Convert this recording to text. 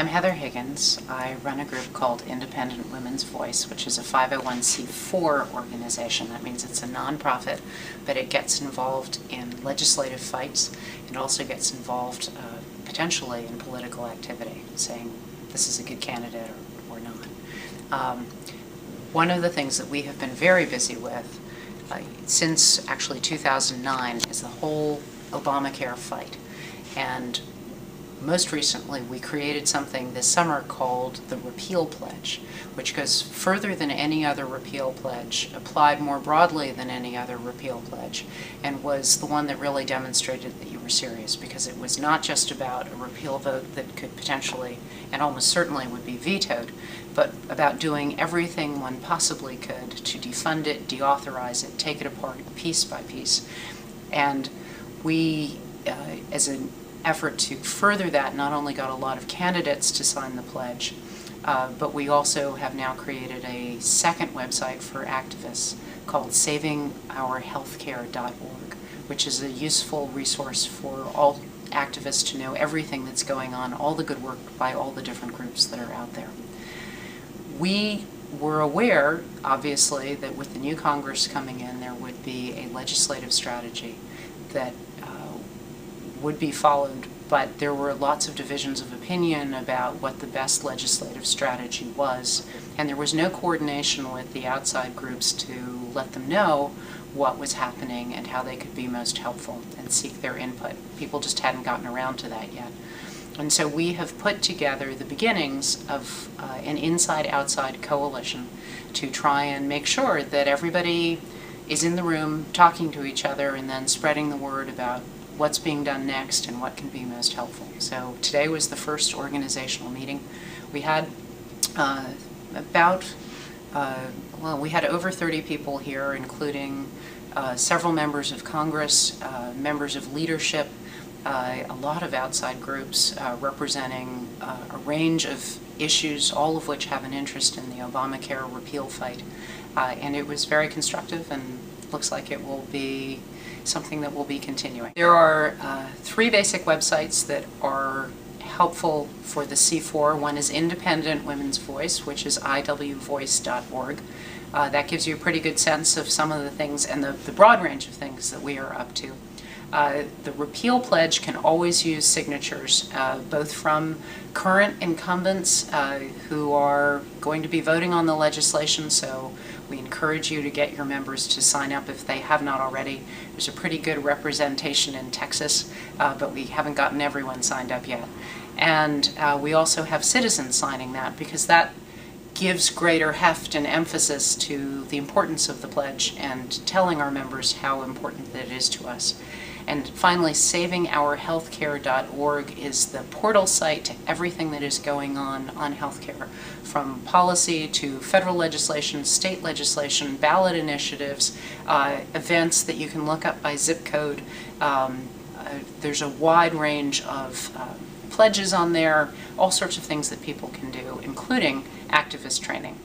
I'm Heather Higgins. I run a group called Independent Women's Voice, which is a 501c4 organization. That means it's a nonprofit, but it gets involved in legislative fights. It also gets involved potentially in political activity, saying this is a good candidate or not. One of the things that we have been very busy with since actually 2009 is the whole Obamacare fight. And most recently, we created something this summer called the Repeal Pledge, which goes further than any other repeal pledge, applied more broadly than any other repeal pledge, and was the one that really demonstrated that you were serious, because it was not just about a repeal vote that could potentially, and almost certainly would be vetoed, but about doing everything one possibly could to defund it, deauthorize it, take it apart piece by piece. And we, as an effort to further that, not only got a lot of candidates to sign the pledge, but we also have now created a second website for activists called savingourhealthcare.org, which is a useful resource for all activists to know everything that's going on, all the good work by all the different groups that are out there. We were aware, obviously, that with the new Congress coming in, there would be a legislative strategy that would be followed, but there were lots of divisions of opinion about what the best legislative strategy was, and there was no coordination with the outside groups to let them know what was happening and how they could be most helpful and seek their input. People just hadn't gotten around to that yet. And so we have put together the beginnings of an inside-outside coalition to try and make sure that everybody is in the room talking to each other and then spreading the word about what's being done next and what can be most helpful. So today was the first organizational meeting. We had we had over 30 people here, including several members of Congress, members of leadership, a lot of outside groups representing a range of issues, all of which have an interest in the Obamacare repeal fight. And it was very constructive and looks like it will be something that will be continuing. There are three basic websites that are helpful for the C4. One is Independent Women's Voice, which is iwvoice.org. That gives you a pretty good sense of some of the things and the broad range of things that we are up to. The repeal pledge can always use signatures, both from current incumbents who are going to be voting on the legislation, so we encourage you to get your members to sign up if they have not already. There's a pretty good representation in Texas, but we haven't gotten everyone signed up yet. And we also have citizens signing that, because that gives greater heft and emphasis to the importance of the pledge and telling our members how important that it is to us. And finally, savingourhealthcare.org is the portal site to everything that is going on healthcare, from policy to federal legislation, state legislation, ballot initiatives, events that you can look up by zip code. There's a wide range of pledges on there, all sorts of things that people can do, including activist training.